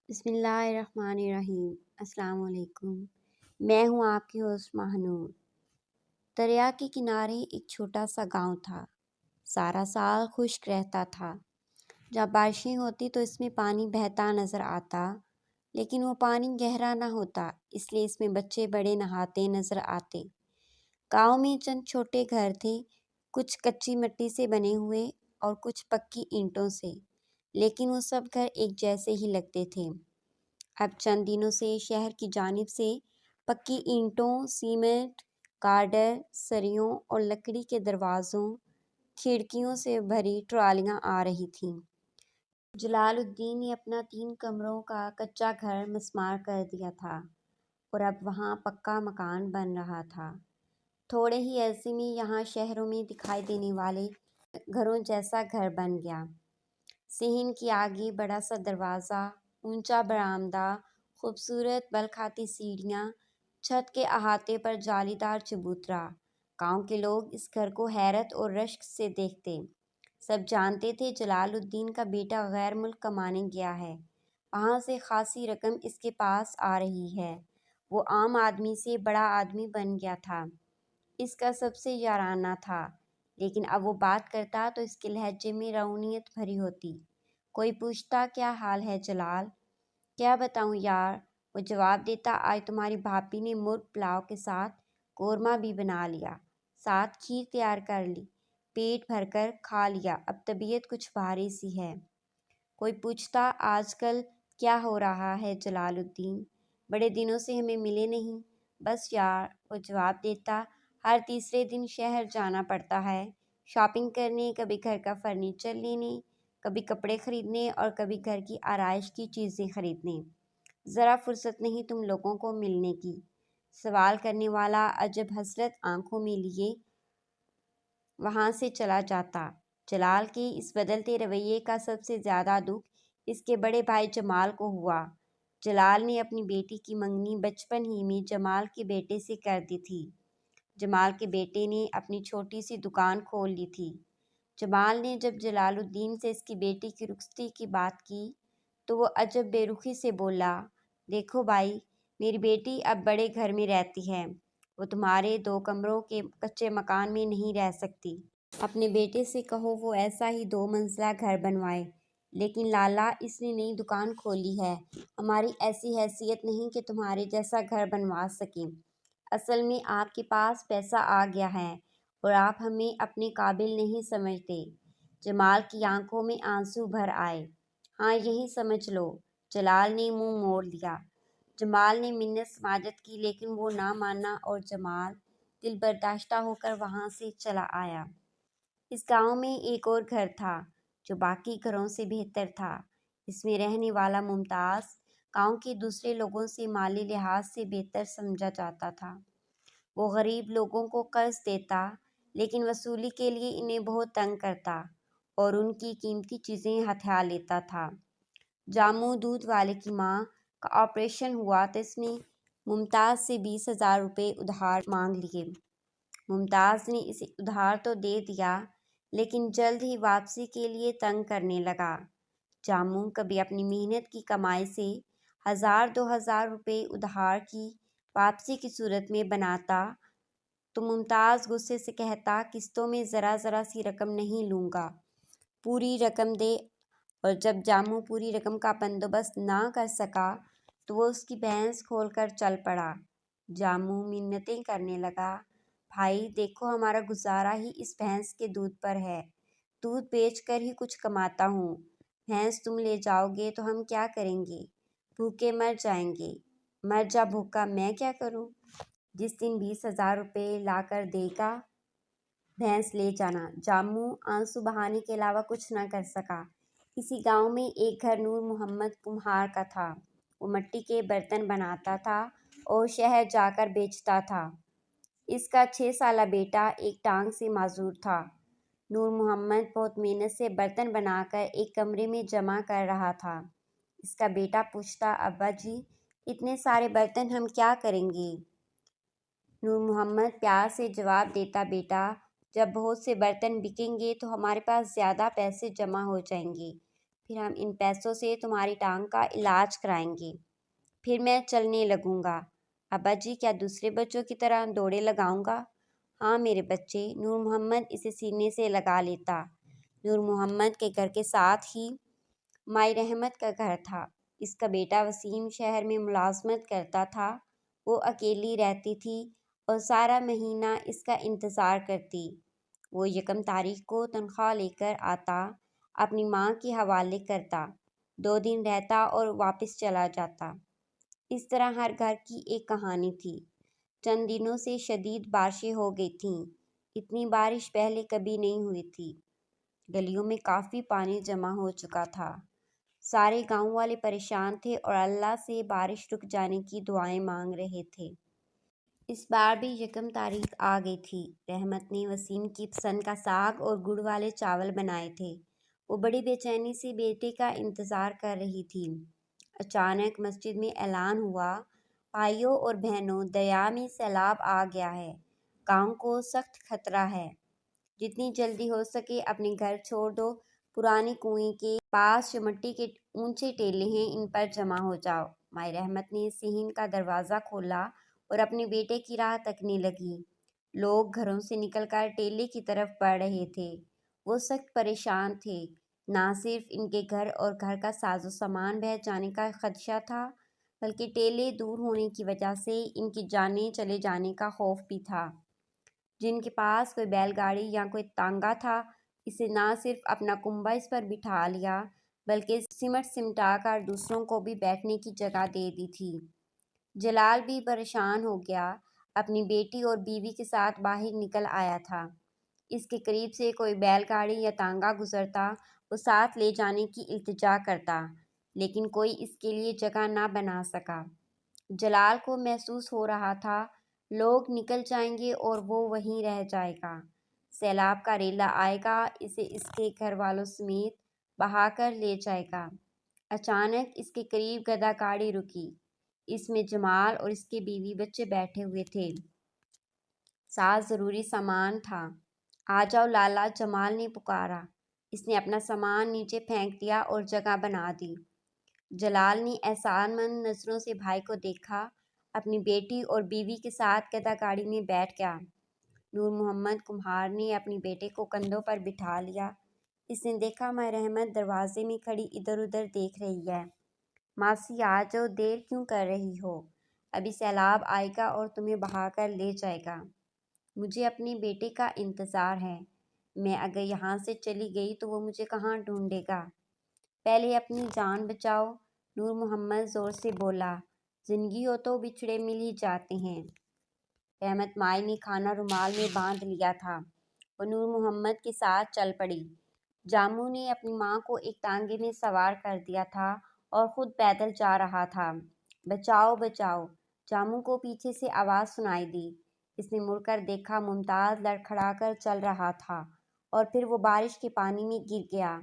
بسم اللہ الرحمن الرحیم۔ السلام علیکم۔ میں ہوں آپ کی ہوسٹ ماہنور۔ دریا کے کنارے ایک چھوٹا سا گاؤں تھا۔ سارا سال خشک رہتا تھا۔ جب بارشیں ہوتی تو اس میں پانی بہتا نظر آتا، لیکن وہ پانی گہرا نہ ہوتا، اس لیے اس میں بچے بڑے نہاتے نظر آتے۔ گاؤں میں چند چھوٹے گھر تھے، کچھ کچی مٹی سے بنے ہوئے اور کچھ پکی اینٹوں سے، لیکن وہ سب گھر ایک جیسے ہی لگتے تھے۔ اب چند دنوں سے شہر کی جانب سے پکی اینٹوں، سیمنٹ، کارڈر، سریوں اور لکڑی کے دروازوں، کھڑکیوں سے بھری ٹرالیاں آ رہی تھیں۔ جلال الدین نے اپنا 3 کمروں کا کچا گھر مسمار کر دیا تھا اور اب وہاں پکا مکان بن رہا تھا۔ تھوڑے ہی عرصے میں یہاں شہروں میں دکھائی دینے والے گھروں جیسا گھر بن گیا۔ صحن کے آگے بڑا سا دروازہ، اونچا برآمدہ، خوبصورت بل کھاتی سیڑھیاں، چھت کے احاطے پر جالی دار چبوترا۔ گاؤں کے لوگ اس گھر کو حیرت اور رشک سے دیکھتے۔ سب جانتے تھے جلال الدین کا بیٹا غیر ملک کمانے گیا ہے، وہاں سے خاصی رقم اس کے پاس آ رہی ہے۔ وہ عام آدمی سے بڑا آدمی بن گیا تھا، اس کا سب سے یارانہ تھا، لیکن اب وہ بات کرتا تو اس کے لہجے میں روحانیت بھری ہوتی۔ کوئی پوچھتا کیا حال ہے جلال؟ کیا بتاؤں یار، وہ جواب دیتا آج تمہاری بھابی نے مرغ پلاؤ کے ساتھ قورمہ بھی بنا لیا، ساتھ کھیر تیار کر لی، پیٹ بھر کر کھا لیا، اب طبیعت کچھ بھاری سی ہے۔ کوئی پوچھتا آج کل کیا ہو رہا ہے جلال الدین، بڑے دنوں سے ہمیں ملے نہیں۔ بس یار، وہ جواب دیتا، ہر تیسرے دن شہر جانا پڑتا ہے، شاپنگ کرنے، کبھی گھر کا فرنیچر لینے، کبھی کپڑے خریدنے اور کبھی گھر کی آرائش کی چیزیں خریدنے۔ ذرا فرصت نہیں تم لوگوں کو ملنے کی۔ سوال کرنے والا عجب حسرت آنکھوں میں لیے وہاں سے چلا جاتا۔ جلال کے اس بدلتے رویے کا سب سے زیادہ دکھ اس کے بڑے بھائی جمال کو ہوا۔ جلال نے اپنی بیٹی کی منگنی بچپن ہی میں جمال کے بیٹے سے کر دی تھی۔ جمال کے بیٹے نے اپنی چھوٹی سی دکان کھول لی تھی۔ جمال نے جب جلال الدین سے اس کی بیٹی کی رخصتی کی بات کی تو وہ عجب بے رخی سے بولا، دیکھو بھائی، میری بیٹی اب بڑے گھر میں رہتی ہے، وہ تمہارے 2 کمروں کے کچے مکان میں نہیں رہ سکتی۔ اپنے بیٹے سے کہو وہ ایسا ہی 2 منزلہ گھر بنوائے۔ لیکن لالا، اس نے نئی دکان کھولی ہے، ہماری ایسی حیثیت نہیں کہ تمہارے جیسا گھر بنوا سکیں۔ اصل میں آپ کے پاس پیسہ آ گیا ہے اور آپ ہمیں اپنے قابل نہیں سمجھتے۔ جمال کی آنکھوں میں آنسو بھر آئے۔ ہاں یہی سمجھ لو، جلال نے منہ موڑ لیا۔ جمال نے منت سماجت کی لیکن وہ نہ مانا اور جمال دل برداشتہ ہو کر وہاں سے چلا آیا۔ اس گاؤں میں ایک اور گھر تھا جو باقی گھروں سے بہتر تھا۔ اس میں رہنے والا ممتاز گاؤں کے دوسرے لوگوں سے مالی لحاظ سے بہتر سمجھا جاتا تھا۔ وہ غریب لوگوں کو قرض دیتا، لیکن وصولی کے لیے انہیں بہت تنگ کرتا اور ان کی قیمتی چیزیں ہتھیا لیتا تھا۔ جاموں دودھ والے کی ماں کا آپریشن ہوا تو اس نے ممتاز سے 20,000 روپے ادھار مانگ لیے۔ ممتاز نے اسے ادھار تو دے دیا، لیکن جلد ہی واپسی کے لیے تنگ کرنے لگا۔ جاموں کبھی اپنی محنت کی کمائی سے 1,000-2,000 روپے ادھار کی واپسی کی صورت میں بناتا تو ممتاز غصے سے کہتا، قسطوں میں ذرا ذرا سی رقم نہیں لوں گا، پوری رقم دے۔ اور جب جاموں پوری رقم کا بندوبست نہ کر سکا تو وہ اس کی بھینس کھول کر چل پڑا۔ جاموں منتیں کرنے لگا، بھائی دیکھو ہمارا گزارا ہی اس بھینس کے دودھ پر ہے، دودھ بیچ کر ہی کچھ کماتا ہوں، بھینس تم لے جاؤ گے تو ہم کیا کریں گے، بھوکے مر جائیں گے۔ مر جا بھوکا، میں کیا کروں؟ جس دن 20,000 روپے لا کر دے گا بھینس لے جانا۔ جاموں آنسو بہانے کے علاوہ کچھ نہ کر سکا۔ اسی گاؤں میں ایک گھر نور محمد کمہار کا تھا۔ وہ مٹی کے برتن بناتا تھا اور شہر جا کر بیچتا تھا۔ اس کا 6 سالہ بیٹا ایک ٹانگ سے معذور تھا۔ نور محمد بہت محنت سے برتن بنا کر ایک کمرے میں جمع کر رہا تھا۔ اس کا بیٹا پوچھتا، ابا جی اتنے سارے برتن ہم کیا کریں گے؟ نور محمد پیار سے جواب دیتا، بیٹا جب بہت سے برتن بکیں گے تو ہمارے پاس زیادہ پیسے جمع ہو جائیں گے، پھر ہم ان پیسوں سے تمہاری ٹانگ کا علاج کرائیں گے، پھر میں چلنے لگوں گا۔ ابا جی، کیا دوسرے بچوں کی طرح دوڑے لگاؤں گا؟ ہاں میرے بچے، نور محمد اسے سینے سے لگا لیتا۔ نور محمد کے گھر کے ساتھ ہی مائی رحمت کا گھر تھا۔ اس کا بیٹا وسیم شہر میں ملازمت کرتا تھا۔ وہ اکیلی رہتی تھی اور سارا مہینہ اس کا انتظار کرتی۔ وہ یکم تاریخ کو تنخواہ لے کر آتا، اپنی ماں کے حوالے کرتا، 2 دن رہتا اور واپس چلا جاتا۔ اس طرح ہر گھر کی ایک کہانی تھی۔ چند دنوں سے شدید بارشیں ہو گئی تھیں۔ اتنی بارش پہلے کبھی نہیں ہوئی تھی۔ گلیوں میں کافی پانی جمع ہو چکا تھا۔ سارے گاؤں والے پریشان تھے اور اللہ سے بارش رک جانے کی دعائیں مانگ رہے تھے۔ اس بار بھی یکم تاریخ آ گئی تھی۔ رحمت نے وسیم کی پسند کا ساگ اور گڑ والے چاول بنائے تھے۔ وہ بڑی بے چینی سے بیٹے کا انتظار کر رہی تھی۔ اچانک مسجد میں اعلان ہوا، بھائیوں اور بہنوں، دریا میں سیلاب آ گیا ہے۔ گاؤں کو سخت خطرہ ہے۔ جتنی جلدی ہو سکے اپنے گھر چھوڑ دو۔ پرانے کنویں کے پاس جو مٹی کے اونچے ٹیلے ہیں، ان پر جمع ہو جاؤ۔ مائی رحمت نے صحن کا دروازہ کھولا اور اپنے بیٹے کی راہ تکنے لگی۔ لوگ گھروں سے نکل کر ٹیلے کی طرف بڑھ رہے تھے۔ وہ سخت پریشان تھے۔ نہ صرف ان کے گھر اور گھر کا ساز و سامان بہہ جانے کا خدشہ تھا، بلکہ ٹیلے دور ہونے کی وجہ سے ان کی جانیں چلے جانے کا خوف بھی تھا۔ جن کے پاس کوئی بیل گاڑی یا کوئی تانگا تھا، اسے نہ صرف اپنا کنبہ اس پر بٹھا لیا، بلکہ سمٹ سمٹا کر دوسروں کو بھی بیٹھنے کی جگہ دے دی تھی۔ جلال بھی پریشان ہو گیا۔ اپنی بیٹی اور بیوی کے ساتھ باہر نکل آیا تھا۔ اس کے قریب سے کوئی بیل گاڑی یا تانگا گزرتا، وہ ساتھ لے جانے کی التجا کرتا، لیکن کوئی اس کے لیے جگہ نہ بنا سکا۔ جلال کو محسوس ہو رہا تھا، لوگ نکل جائیں گے اور وہ وہیں رہ جائے گا۔ سیلاب کا ریلا آئے گا، اسے اس کے گھر والوں سمیت بہا کر لے جائے گا۔ اچانک اس کے قریب گدا گاڑی رکی۔ اس میں جمال اور اس کے بیوی بچے بیٹھے ہوئے تھے۔ ساتھ ضروری سامان تھا۔ آ جاؤ لالا، جمال نے پکارا۔ اس نے اپنا سامان نیچے پھینک دیا اور جگہ بنا دی۔ جلال نے احسان مند نظروں سے بھائی کو دیکھا، اپنی بیٹی اور بیوی کے ساتھ گدا گاڑی میں بیٹھ گیا۔ نور محمد کمہار نے اپنے بیٹے کو کندھوں پر بٹھا لیا۔ اس نے دیکھا مائی رحمت دروازے میں کھڑی ادھر ادھر دیکھ رہی ہے۔ ماسی آ جاؤ، دیر کیوں کر رہی ہو؟ ابھی سیلاب آئے گا اور تمہیں بہا کر لے جائے گا۔ مجھے اپنے بیٹے کا انتظار ہے۔ میں اگر یہاں سے چلی گئی تو وہ مجھے کہاں ڈھونڈے گا؟ پہلے اپنی جان بچاؤ، نور محمد زور سے بولا۔ زندگی ہو تو بچھڑے مل ہی جاتے ہیں۔ رحمت مائی نے کھانا رومال میں باندھ لیا تھا۔ وہ نور محمد کے ساتھ چل پڑی۔ جاموں نے اپنی ماں کو ایک تانگے میں سوار کر دیا تھا اور خود پیدل جا رہا تھا۔ بچاؤ بچاؤ، جاموں کو پیچھے سے آواز سنائی دی۔ اس نے مڑ کر دیکھا، ممتاز لڑکھڑا کر چل رہا تھا اور پھر وہ بارش کے پانی میں گر گیا۔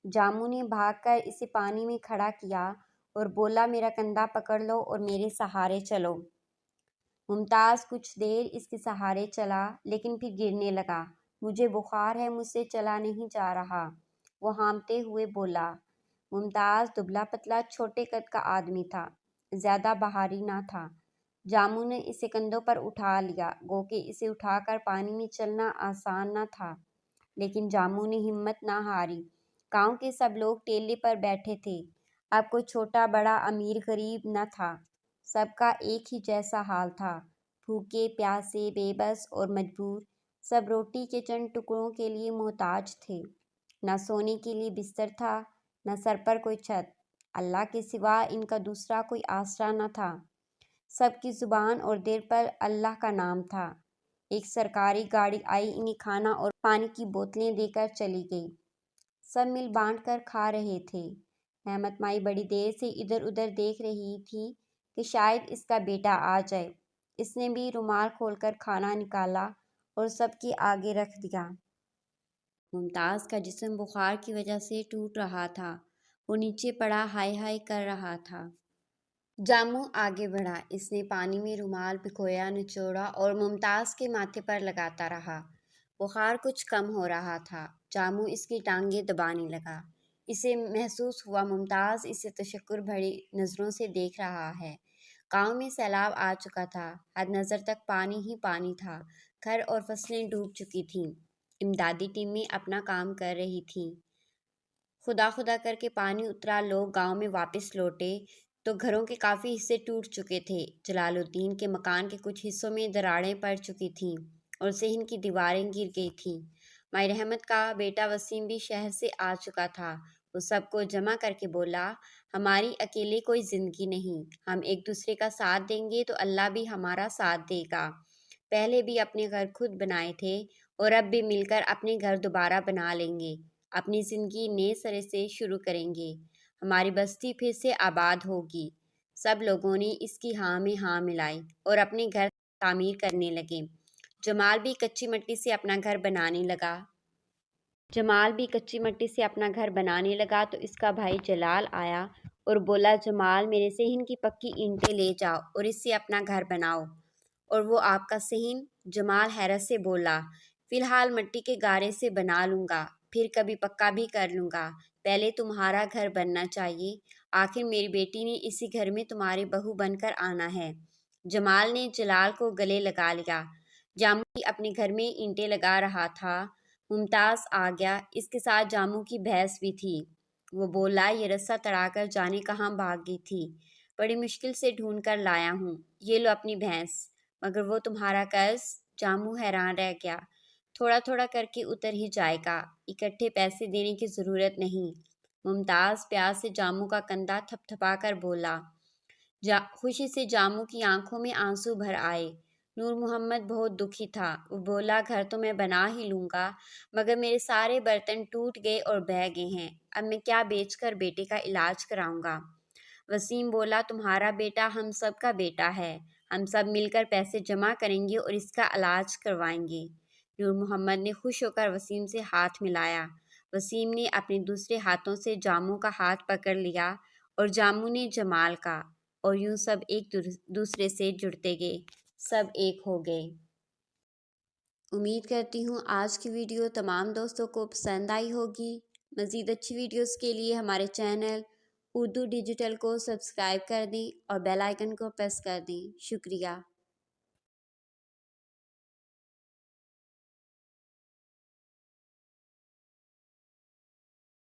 جاموں نے بھاگ کر اسے پانی میں کھڑا کیا اور بولا، میرا کندھا پکڑ لو اور میرے سہارے چلو۔ ممتاز کچھ دیر اس کے سہارے چلا، لیکن پھر گرنے لگا۔ مجھے بخار ہے، مجھ سے چلا نہیں جا رہا، وہ ہامتے ہوئے بولا۔ ممتاز دبلا پتلا چھوٹے قد کا آدمی تھا، زیادہ بھاری نہ تھا۔ جاموں نے اسے کندھوں پر اٹھا لیا، گو کہ اسے اٹھا کر پانی میں چلنا آسان نہ تھا، لیکن جاموں نے ہمت نہ ہاری۔ گاؤں کے سب لوگ ٹیلے پر بیٹھے تھے۔ اب کوئی چھوٹا بڑا امیر غریب نہ تھا، سب کا ایک ہی جیسا حال تھا، بھوکے پیاسے، بے بس اور مجبور۔ سب روٹی کے چند ٹکڑوں کے لیے محتاج تھے۔ نہ سونے کے لیے بستر تھا، نہ سر پر کوئی چھت۔ اللہ کے سوا ان کا دوسرا کوئی آسرا نہ تھا۔ سب کی زبان اور دل پر اللہ کا نام تھا۔ ایک سرکاری گاڑی آئی، انہیں کھانا اور پانی کی بوتلیں دے کر چلی گئی۔ سب مل بانٹ کر کھا رہے تھے۔ رحمت مائی بڑی دیر سے ادھر ادھر دیکھ رہی تھی کہ شاید اس کا بیٹا آ جائے۔ اس نے بھی رومال کھول کر کھانا نکالا اور سب کے آگے رکھ دیا۔ ممتاز کا جسم بخار کی وجہ سے ٹوٹ رہا تھا۔ وہ نیچے پڑا ہائے ہائے کر رہا تھا۔ جاموں آگے بڑھا۔ اس نے پانی میں رومال بھگویا، نچوڑا اور ممتاز کے ماتھے پر لگاتا رہا۔ بخار کچھ کم ہو رہا تھا۔ جاموں اس کی ٹانگیں دبانے لگا۔ اسے محسوس ہوا ممتاز اسے تشکر بھری نظروں سے دیکھ رہا ہے۔ گاؤں میں سیلاب آ چکا تھا، حد نظر تک پانی ہی پانی تھا، گھر اور فصلیں ڈوب چکی تھیں۔ امدادی ٹیمیں اپنا کام کر رہی تھیں۔ خدا خدا کر کے پانی اترا، لوگ گاؤں میں واپس لوٹے تو گھروں کے کافی حصے ٹوٹ چکے تھے۔ جلال الدین کے مکان کے کچھ حصوں میں دراڑیں پڑ چکی تھیں اور صحن کی دیواریں گر گئی تھیں۔ مائی رحمت کا بیٹا وسیم بھی شہر سے آ چکا تھا۔ وہ سب کو جمع کر کے بولا، ہماری اکیلے کوئی زندگی نہیں، ہم ایک دوسرے کا ساتھ دیں گے تو اللہ بھی ہمارا ساتھ دے گا۔ پہلے بھی اپنے گھر خود بنائے تھے اور اب بھی مل کر اپنے گھر دوبارہ بنا لیں گے، اپنی زندگی نئے سرے سے شروع کریں گے، ہماری بستی پھر سے آباد ہوگی۔ سب لوگوں نے اس کی ہاں میں ہاں ملائی اور اپنے گھر تعمیر کرنے لگے۔ جمال بھی کچی مٹی سے اپنا گھر بنانے لگا تو اس کا بھائی جلال آیا اور بولا، جمال میرے صحن کی پکی اینٹیں لے جاؤ اور اس سے اپنا گھر بناؤ۔ اور وہ آپ کا صحن؟ جمال حیرت سے بولا، فی الحال مٹی کے گارے سے بنا لوں گا، پھر کبھی پکا بھی کر لوں گا، پہلے تمہارا گھر بننا چاہیے، آخر میری بیٹی نے اسی گھر میں تمہاری بہو بن کر آنا ہے۔ جمال نے جلال کو گلے لگا لیا۔ جامو بھی اپنے گھر میں اینٹیں لگا رہا تھا۔ ممتاز آ گیا، اس کے ساتھ جامو کی بھینس بھی تھی۔ وہ بولا، یہ رسہ تڑا کر جانے کہاں بھاگ گئی تھی، بڑی مشکل سے ڈھونڈ کر لایا ہوں، یہ لو اپنی بھینس، مگر وہ تمہارا قرض؟ جامو حیران رہ گیا۔ تھوڑا تھوڑا کر کے اتر ہی جائے گا، اکٹھے پیسے دینے کی ضرورت نہیں۔ ممتاز پیاس سے جامو کا کندھا تھپ تھپا کر بولا۔ خوشی سے جامو کی آنکھوں میں آنسو بھر آئے۔ نور محمد بہت دکھی تھا۔ وہ بولا، گھر تو میں بنا ہی لوں گا، مگر میرے سارے برتن ٹوٹ گئے اور بہہ گئے ہیں، اب میں کیا بیچ کر بیٹے کا علاج کراؤں گا؟ وسیم بولا، تمہارا بیٹا ہم سب کا بیٹا ہے، ہم سب مل کر پیسے جمع کریں گے اور اس کا علاج کروائیں گے۔ نور محمد نے خوش ہو کر وسیم سے ہاتھ ملایا۔ وسیم نے اپنے دوسرے ہاتھوں سے جامو کا ہاتھ پکڑ لیا اور جامو نے جمال کا، اور یوں سب ایک دوسرے سے جڑتے گئے، سب ایک ہو گئے۔ امید کرتی ہوں آج کی ویڈیو تمام دوستوں کو پسند آئی ہوگی۔ مزید اچھی ویڈیوز کے لیے ہمارے چینل اردو ڈیجیٹل کو سبسکرائب کر دیں اور بیل آئیکن کو پریس کر دیں۔ شکریہ۔